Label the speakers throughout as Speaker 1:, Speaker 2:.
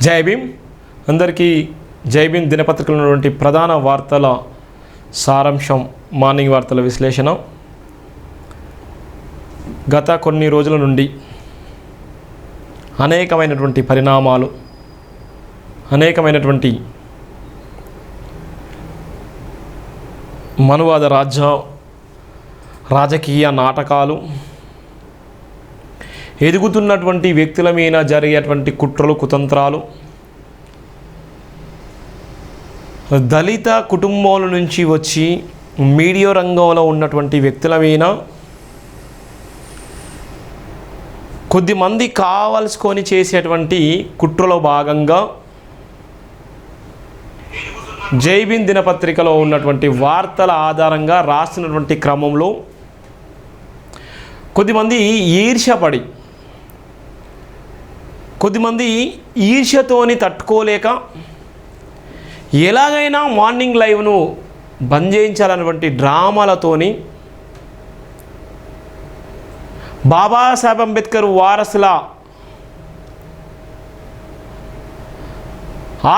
Speaker 1: జై భీమ్. అందరికీ జై భీమ్. దినపత్రికలో ఉన్నటువంటి ప్రధాన వార్తల సారాంశం, మార్నింగ్ వార్తల విశ్లేషణ. గత కొన్ని రోజుల నుండి అనేకమైనటువంటి పరిణామాలు, అనేకమైనటువంటి మనువాద రాజకీయ నాటకాలు, ఎదుగుతున్నటువంటి వ్యక్తుల మీద జరిగేటువంటి కుట్రలు, కుతంత్రాలు, దళిత కుటుంబాల నుంచి వచ్చి మీడియా రంగంలో ఉన్నటువంటి వ్యక్తుల మీద కొద్దిమంది కావలసుకొని చేసేటువంటి కుట్రలో భాగంగా జై భీమ్ దినపత్రికలో ఉన్నటువంటి వార్తల ఆధారంగా రాస్తున్నటువంటి క్రమంలో కొద్దిమంది ఈర్ష్యపడి, కొద్దిమంది ఈర్ష్యతోని తట్టుకోలేక ఎలాగైనా మార్నింగ్ లైవ్ను బంద్ చేయించాలన్నటువంటి డ్రామాలతోని బాబాసాహెబ్ అంబేద్కర్ వారసుల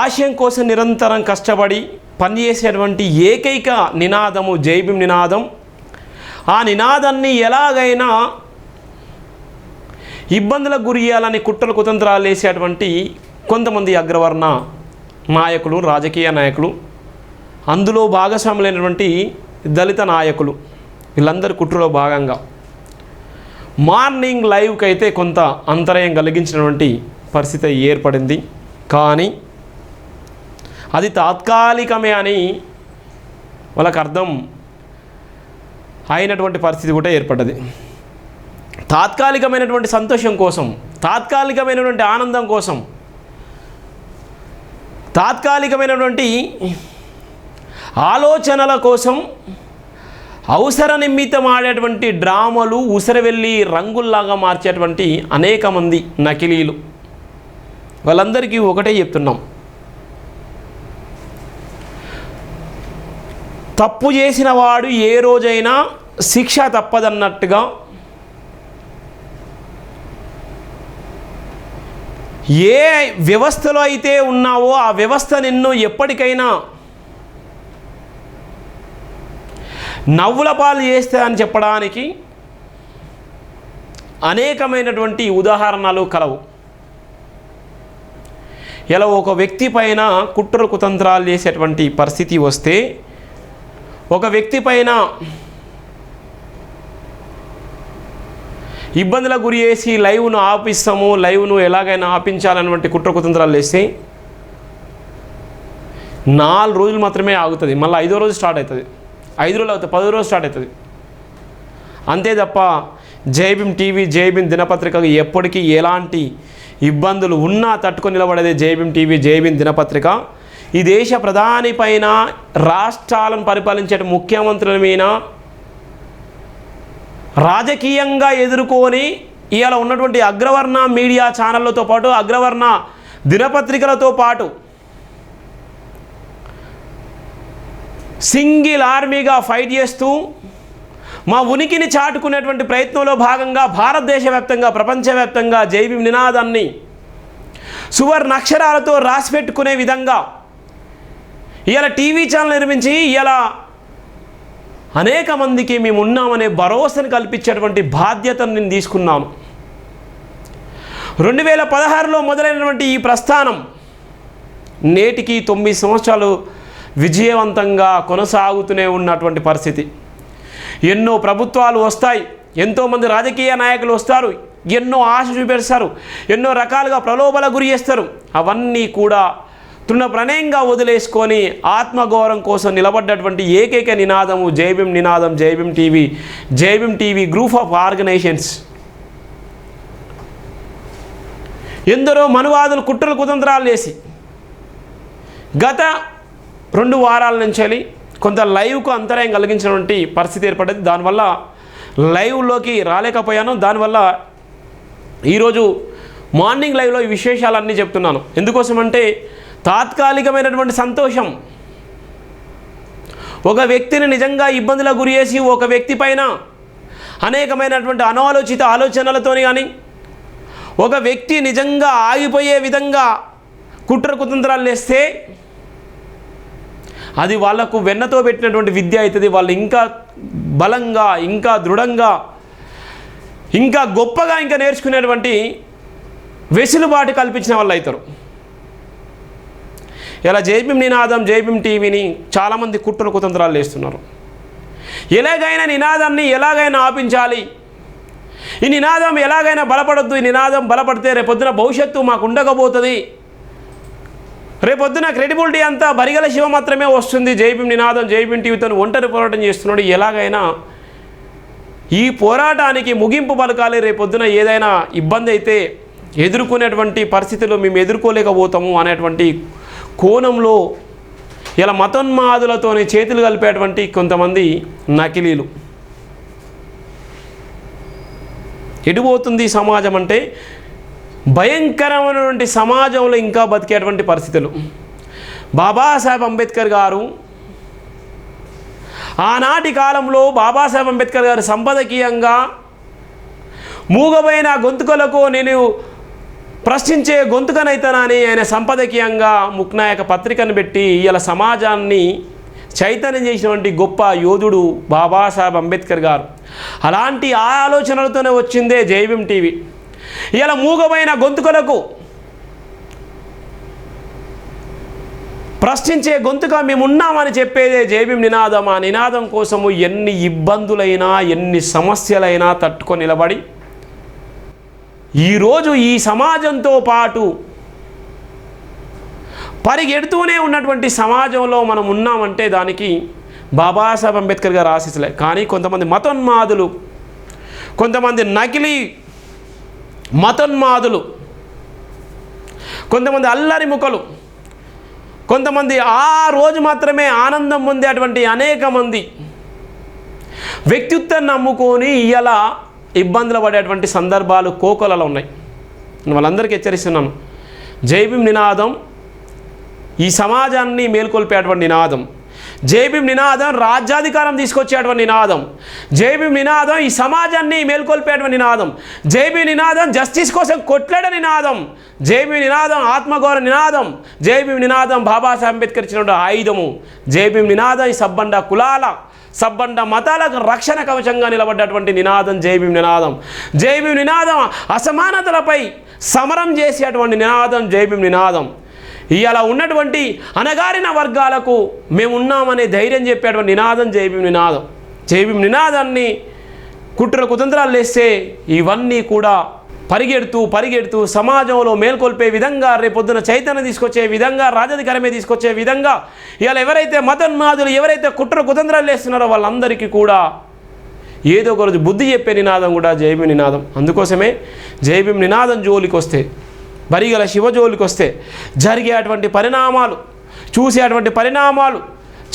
Speaker 1: ఆశయం కోసం నిరంతరం కష్టపడి పనిచేసేటువంటి ఏకైక నినాదము జై భీమ్ నినాదం. ఆ నినాదాన్ని ఎలాగైనా ఇబ్బందులకు గురి చేయాలని కుట్రలు, కుతంత్రాలు వేసేటువంటి కొంతమంది అగ్రవర్ణ నాయకులు, రాజకీయ నాయకులు, అందులో భాగస్వాములైనటువంటి దళిత నాయకులు, వీళ్ళందరి కుట్రలో భాగంగా మార్నింగ్ లైవ్కి అయితే కొంత అంతరాయం కలిగించినటువంటి పరిస్థితి ఏర్పడింది. కానీ అది తాత్కాలికమే అని వాళ్ళకు అర్థం అయినటువంటి పరిస్థితి కూడా ఏర్పడ్డది. తాత్కాలికమైనటువంటి సంతోషం కోసం, తాత్కాలికమైనటువంటి ఆనందం కోసం, తాత్కాలికమైనటువంటి ఆలోచనల కోసం అవసర నిమిత్తం ఆడేటువంటి డ్రామాలు, ఉసరవెల్లి రంగుల్లాగా మార్చేటువంటి అనేక మంది నకిలీలు. వాళ్ళందరికీ ఒకటే చెప్తున్నాం, తప్పు చేసిన వాడు ఏ రోజైనా శిక్ష తప్పదన్నట్టుగా ఏ వ్యవస్థలో అయితే ఉన్నావో ఆ వ్యవస్థ నిన్ను ఎప్పటికైనా నవ్వుల పాలు చేస్తే అని చెప్పడానికి అనేకమైనటువంటి ఉదాహరణలు కలవు. ఇలా ఒక వ్యక్తి పైన కుట్ర కుతంత్రాలు చేసేటువంటి పరిస్థితి వస్తే, ఒక వ్యక్తి పైన ఇబ్బందులకు గురి చేసి లైవ్ను ఆపిస్తాము, లైవ్ను ఎలాగైనా ఆపించాలన్నటువంటి కుట్ర కుతంత్రాలు వేస్తే 4 రోజులు మాత్రమే ఆగుతుంది. మళ్ళీ 5వ రోజు స్టార్ట్ అవుతుంది, 5 రోజులు అవుతుంది, 10వ రోజు స్టార్ట్ అవుతుంది. అంతే తప్ప జై భీమ్ టీవీ, జై భీమ్ దినపత్రికకు ఎప్పటికీ ఎలాంటి ఇబ్బందులు ఉన్నా తట్టుకొని నిలబడేది జై భీమ్ టీవీ, జై భీమ్ దినపత్రిక. ఈ దేశ ప్రధాని పైన, రాష్ట్రాలను పరిపాలించే ముఖ్యమంత్రుల మీద రాజకీయంగా ఎదుర్కొని ఇవాళ ఉన్నటువంటి అగ్రవర్ణ మీడియా ఛానళ్ళతో పాటు, అగ్రవర్ణ దినపత్రికలతో పాటు సింగిల్ ఆర్మీగా ఫైట్ చేస్తూ మా ఉనికిని చాటుకునేటువంటి ప్రయత్నంలో భాగంగా భారతదేశ వ్యాప్తంగా, ప్రపంచవ్యాప్తంగా జై భీమ్ నినాదాన్ని సువర్ణ అక్షరాలతో రాసిపెట్టుకునే విధంగా ఇవాళ టీవీ ఛానల్ నిర్మించి ఇవాళ అనేక మందికి మేము ఉన్నామనే భరోసాను కల్పించేటువంటి బాధ్యతను నేను తీసుకున్నాను. 2016లో మొదలైనటువంటి ఈ ప్రస్థానం నేటికి 9 సంవత్సరాలు విజయవంతంగా కొనసాగుతూనే ఉన్నటువంటి పరిస్థితి. ఎన్నో ప్రభుత్వాలు వస్తాయి, ఎంతోమంది రాజకీయ నాయకులు వస్తారు, ఎన్నో ఆశ చూపెడతారు, ఎన్నో రకాలుగా ప్రలోభాలకు గురి చేస్తారు. అవన్నీ కూడా తృణప్రణయంగా వదిలేసుకొని ఆత్మగౌరవం కోసం నిలబడ్డటువంటి ఏకైక నినాదము జై భీమ్ నినాదం, జై Bhim TV, Jai Bhim TV group of organisations. ఎందరో మనువాదులు కుట్రలు కుతంత్రాలు చేసి గత 2 వారాల నుంచి కొంత లైవ్కు అంతరాయం కలిగించినటువంటి పరిస్థితి ఏర్పడింది. దానివల్ల లైవ్లోకి రాలేకపోయాను. దానివల్ల ఈరోజు మార్నింగ్ లైవ్లో ఈ విశేషాలన్నీ చెప్తున్నాను. ఎందుకోసమంటే తాత్కాలికమైనటువంటి సంతోషం, ఒక వ్యక్తిని నిజంగా ఇబ్బందులకు గురి చేసి ఒక వ్యక్తి పైన అనేకమైనటువంటి అనాలోచిత ఆలోచనలతోని కానీ ఒక వ్యక్తి నిజంగా ఆగిపోయే విధంగా కుట్ర కుతంత్రాలు లేస్తే అది వాళ్లకు వెన్నతో పెట్టినటువంటి విద్య అవుతుంది. వాళ్ళు ఇంకా బలంగా, ఇంకా దృఢంగా, ఇంకా గొప్పగా ఇంకా నేర్చుకునేటువంటి వెసులుబాటు కల్పించిన వాళ్ళు అవుతారు. ఇలా జైభీం నినాదం, జైభీం టీవీని చాలామంది కుట్ర కుతంత్రాలు వేస్తున్నారు. ఎలాగైనా నినాదాన్ని ఎలాగైనా ఆపించాలి, ఈ నినాదం ఎలాగైనా బలపడద్దు, ఈ నినాదం బలపడితే రేపొద్దున భవిష్యత్తు మాకు ఉండకపోతుంది, రేపొద్దున క్రెడిబిలిటీ అంతా బరిగల శివ మాత్రమే వస్తుంది. జైభీం నినాదం, జైభీం టీవీతో ఒంటరి పోరాటం చేస్తున్నాడు. ఎలాగైనా ఈ పోరాటానికి ముగింపు పలకాలి, రేపొద్దున ఏదైనా ఇబ్బంది అయితే ఎదుర్కొనేటువంటి పరిస్థితుల్లో మేము ఎదుర్కోలేకపోతాము అనేటువంటి కోణంలో ఇలా మతోన్మాదులతోనే చేతులు కలిపేటువంటి కొంతమంది నకిలీలు. ఎటుపోతుంది సమాజం అంటే భయంకరమైనటువంటి సమాజంలో ఇంకా బతికేటువంటి పరిస్థితులు. బాబాసాహెబ్ అంబేద్కర్ గారు ఆనాటి కాలంలో బాబాసాహెబ్ అంబేద్కర్ గారు సంపాదకీయంగా మూగబోయిన గొంతుకలకు నేను ప్రశ్నించే గొంతుకనైతనని ఆయన సంపాదకీయంగా ముక్నాయక పత్రికను పెట్టి ఇలా సమాజాన్ని చైతన్యం చేసినటువంటి గొప్ప యోధుడు బాబాసాహెబ్ అంబేద్కర్ గారు. అలాంటి ఆలోచనలతోనే వచ్చిందే జైభీం టీవీ. ఇలా మూగమైన గొంతుకలకు ప్రశ్నించే గొంతుగా మేమున్నామని చెప్పేదే జైభీం నినాదం. ఆ నినాదం కోసము ఎన్ని ఇబ్బందులైనా, ఎన్ని సమస్యలైనా తట్టుకొని నిలబడి ఈరోజు ఈ సమాజంతో పాటు పరిగెడుతూనే ఉన్నటువంటి సమాజంలో మనం ఉన్నామంటే దానికి బాబాసాహెబ్ అంబేద్కర్ గారు ఆశీస్సులే. కానీ కొంతమంది మతోన్మాదులు, కొంతమంది నకిలీ మతోన్మాదులు, కొంతమంది అల్లరి ముఖలు, కొంతమంది ఆ రోజు మాత్రమే ఆనందం పొందేటువంటి అనేక మంది వ్యక్తిత్వం నమ్ముకొని ఇలా ఇబ్బందులు పడేటువంటి సందర్భాలు కోకొలలో ఉన్నాయి. వాళ్ళందరికీ హెచ్చరిస్తున్నాను, జైభీం నినాదం ఈ సమాజాన్ని మేల్కొల్పేటువంటి నినాదం. జైభీం నినాదం రాజ్యాధికారం తీసుకొచ్చేటువంటి నినాదం. జైభీం నినాదం ఈ సమాజాన్ని మేల్కొల్పేటువంటి నినాదం. జైభీం నినాదం జస్టిస్ కోసం కొట్లాడే నినాదం. జైభీం నినాదం ఆత్మగౌరవ నినాదం. జైభీం నినాదం బాబాసాహెబ్ అంబేద్కర్ ఇచ్చినటువంటి ఆయుధము. జైభీం నినాదం ఈ సబ్బండ కులాల, సబ్బండ మతాలకు రక్షణ కవచంగా నిలబడ్డటువంటి నినాదం జైభీం నినాదం. జైభీం నినాదం అసమానతలపై సమరం చేసేటువంటి నినాదం జైభీం నినాదం. ఇలా ఉన్నటువంటి అణగారిన వర్గాలకు మేము ఉన్నామనే ధైర్యం చెప్పేటువంటి నినాదం జైభీం నినాదం. జైభీం నినాదాన్ని కుట్ర కుతంత్రాలు వేస్తే ఇవన్నీ కూడా పరిగెడుతూ సమాజంలో మేల్కొల్పే విధంగా, రేపొద్దున చైతన్యం తీసుకొచ్చే విధంగా, రాజధికారమే తీసుకొచ్చే విధంగా ఇలా ఎవరైతే మతోన్మాదులు, ఎవరైతే కుట్ర కుతంత్రాలు వేస్తున్నారో వాళ్ళందరికీ కూడా ఏదో ఒక రోజు బుద్ధి చెప్పే నినాదం కూడా జైభీం నినాదం. అందుకోసమే జైభీం నినాదం జోలికి వస్తే, బరిగల శివ జోలికి వస్తే జరిగేటువంటి పరిణామాలు, చూసేటువంటి పరిణామాలు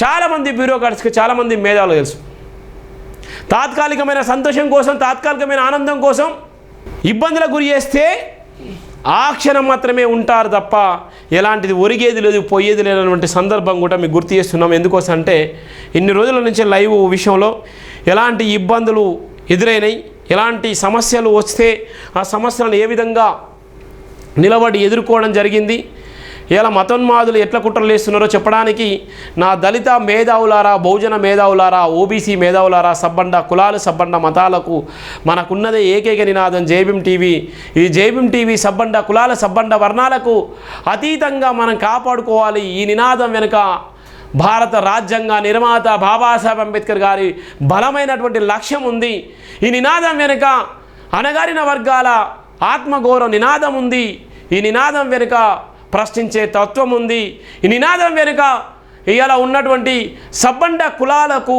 Speaker 1: చాలామంది బ్యూరోక్రాట్స్కి, చాలామంది మేధావులు తెలుసు. తాత్కాలికమైన సంతోషం కోసం, తాత్కాలికమైన ఆనందం కోసం ఇబ్బందులకు గురి చేస్తే ఆ క్షణం మాత్రమే ఉంటారు తప్ప ఎలాంటిది ఒరిగేది లేదు, పోయేది లేనటువంటి సందర్భం కూడా మీకు గుర్తు చేస్తున్నాం. ఎందుకోసం అంటే ఇన్ని రోజుల నుంచి లైవ్ విషయంలో ఎలాంటి ఇబ్బందులు ఎదురైనాయి, ఎలాంటి సమస్యలు వస్తే ఆ సమస్యలను ఏ విధంగా నిలబడి ఎదుర్కోవడం జరిగింది, ఇలా మతోన్మాదులు ఎట్లా కుట్రలు వేస్తున్నారో చెప్పడానికి నా దళిత మేధావులారా, బహుజన మేధావులారా, ఓబీసీ మేధావులారా, సబ్బండ కులాలు, సబ్బండ మతాలకు మనకున్నదే ఏకైక నినాదం జైభీం టీవీ. ఈ జైభీం టీవీ సబ్బండ కులాల, సబ్బండ వర్ణాలకు అతీతంగా మనం కాపాడుకోవాలి. ఈ నినాదం వెనుక భారత రాజ్యాంగ నిర్మాత బాబాసాహెబ్ అంబేద్కర్ గారి బలమైనటువంటి లక్ష్యం ఉంది. ఈ నినాదం వెనుక అణగారిన వర్గాల ఆత్మగౌరవ నినాదం ఉంది. ఈ నినాదం వెనుక ప్రశ్నించే తత్వం ఉంది. ఈ నినాదం వెనుక ఇలా ఉన్నటువంటి సబ్బండ కులాలకు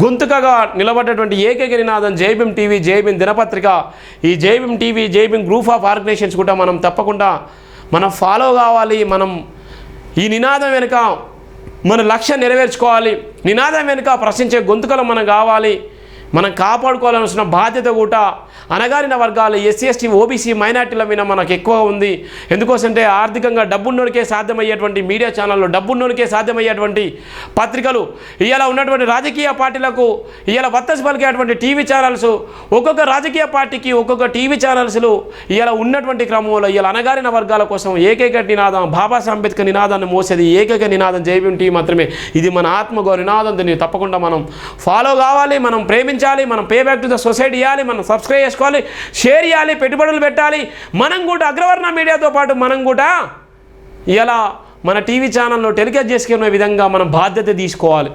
Speaker 1: గొంతుకగా నిలబడ్డటువంటి ఏకైక నినాదం జైభీం టీవీ, జైభీం దినపత్రిక. ఈ Jai Bhim TV, Jai Bhim group of organisations కూడా మనం తప్పకుండా ఫాలో కావాలి. మనం ఈ నినాదం వెనుక మన లక్ష్యం నెరవేర్చుకోవాలి. నినాదం వెనుక ప్రశ్నించే గొంతుకలు మనం కావాలి. మనం కాపాడుకోవాల్సిన బాధ్యత కూడా అణగారిన వర్గాలు ఎస్సీ ఎస్టీ ఓబీసీ మైనార్టీల మీద మనకు ఎక్కువ ఉంది. ఎందుకోసంటే ఆర్థికంగా డబ్బున్నోడికే సాధ్యమయ్యేటువంటి మీడియా ఛానళ్ళు, డబ్బున్నోడికే సాధ్యమయ్యేటువంటి పత్రికలు, ఇవాళ ఉన్నటువంటి రాజకీయ పార్టీలకు ఇవాళ వత్తసి పలికేటువంటి టీవీ ఛానల్స్, ఒక్కొక్క రాజకీయ పార్టీకి ఒక్కొక్క టీవీ ఛానల్స్లు ఇవాళ ఉన్నటువంటి క్రమంలో ఇవాళ అణగారిన వర్గాల కోసం ఏకైక నినాదం, బాబాసాహెబ్ అంబేద్కర్ నినాదాన్ని మోసేది ఏకైక నినాదం జైభీం టీవీ మాత్రమే. ఇది మన ఆత్మగౌరవ నినాదం. దీన్ని తప్పకుండా మనం ఫాలో కావాలి, మనం ప్రేమించాలి, మనం pay back to the society ఇవ్వాలి, మనం సబ్స్క్రైబ్ చేసుకోవాలి, షేర్ చేయాలి, పెట్టుబడులు పెట్టాలి. మనం కూడా అగ్రవర్ణ మీడియాతో పాటు మనం కూడా ఇలా మన టీవీ ఛానల్లో టెలికాస్ట్ చేసుకునే విధంగా మనం బాధ్యత తీసుకోవాలి.